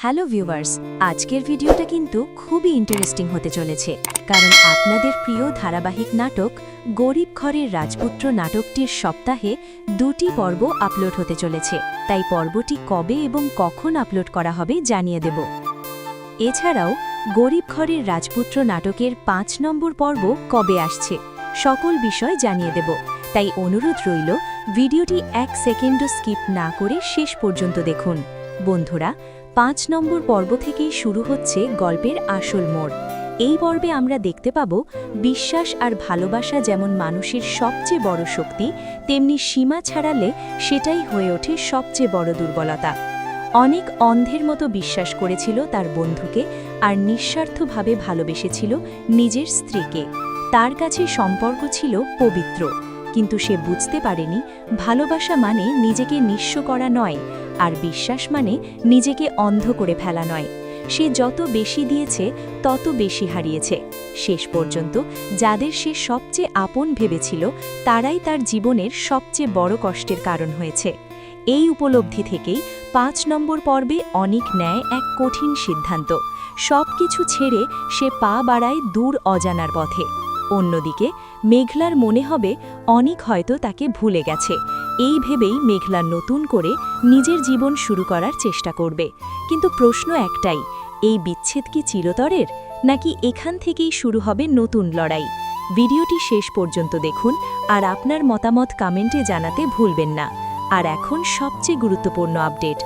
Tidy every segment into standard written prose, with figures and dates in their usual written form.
Hello viewers, আজকের ভিডিওটা কিন্তু খুবই ইন্টারেস্টিং হতে চলেছে, কারণ আপনাদের প্রিয় ধারাবাহিক নাটক গরিব ঘরের রাজপুত্র নাটকটির সপ্তাহে 2টি পর্ব আপলোড হতে চলেছে। তাই পর্বটি কবে এবং কখন আপলোড করা হবে জানিয়ে দেব। এছাড়াও গরিব ঘরের রাজপুত্র নাটকের 5 নম্বর পর্ব কবে আসছে সকল বিষয় জানিয়ে দেব। তাই অনুরোধ রইল ভিডিওটি 1 সেকেন্ডও স্কিপ না করে শেষ পর্যন্ত দেখুন। বন্ধুরা, 5 নম্বর পর্ব থেকেই শুরু হচ্ছে গল্পের আসল মোড়। এই পর্বে আমরা দেখতে পাব বিশ্বাস আর ভালোবাসা যেমন মানুষের সবচেয়ে বড় শক্তি, তেমনি সীমা ছাড়ালে সেটাই হয়ে ওঠে সবচেয়ে বড় দুর্বলতা। অনেক অন্ধের মতো বিশ্বাস করেছিল তার বন্ধুকে আর নিঃস্বার্থভাবে ভালোবেসেছিল নিজের স্ত্রীকে। তার কাছে সম্পর্ক ছিল পবিত্র, কিন্তু সে বুঝতে পারেনি ভালোবাসা মানে নিজেকে নিঃস্ব করা নয়, আর বিশ্বাস মানে নিজেকে অন্ধ করে ফেলা নয়। সে যত বেশি দিয়েছে তত বেশি হারিয়েছে। শেষ পর্যন্ত যাদের সে সবচেয়ে আপন ভেবেছিল তারাই তার জীবনের সবচেয়ে বড় কষ্টের কারণ হয়েছে। এই উপলব্ধি থেকেই 5 নম্বর পর্বে অনিক নেয় এক কঠিন সিদ্ধান্ত। সব কিছু ছেড়ে সে পা বাড়ায় দূর অজানার পথে। অন্যদিকে মেঘলার মনে হবে অনিক হয়তো তাকে ভুলে গেছে। এই ভেবেই মেঘলা নতুন করে নিজের জীবন শুরু করার চেষ্টা করবে। কিন্তু প্রশ্ন একটাই, এই বিচ্ছেদ কি চিরতরের, নাকি এখান থেকেই শুরু হবে নতুন লড়াই? ভিডিওটি শেষ পর্যন্ত দেখুন আর আপনার মতামত কমেন্টে জানাতে ভুলবেন না। আর এখন সবচেয়ে গুরুত্বপূর্ণ আপডেট,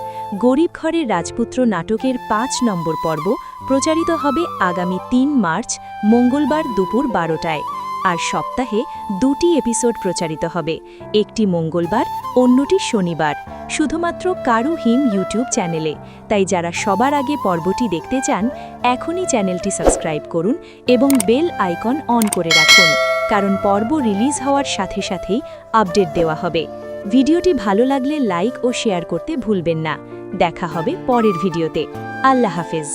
গরিব ঘরের রাজপুত্র নাটকের 5 নম্বর পর্ব প্রচারিত হবে আগামী 3 মার্চ মঙ্গলবার দুপুর 12টায়। আর সপ্তাহে 2টি এপিসোড প্রচারিত হবে, একটি মঙ্গলবার, অন্যটি শনিবার, শুধুমাত্র কারু হিম ইউটিউব চ্যানেলে। তাই যারা সবার আগে পর্বটি দেখতে চান এখনই চ্যানেলটি সাবস্ক্রাইব করুন এবং বেল আইকন অন করে রাখুন, কারণ পর্ব রিলিজ হওয়ার সাথে সাথেই আপডেট দেওয়া হবে। ভিডিওটি ভালো লাগলে লাইক ও শেয়ার করতে ভুলবেন না। দেখা হবে পরের ভিডিওতে। আল্লাহ হাফেজ।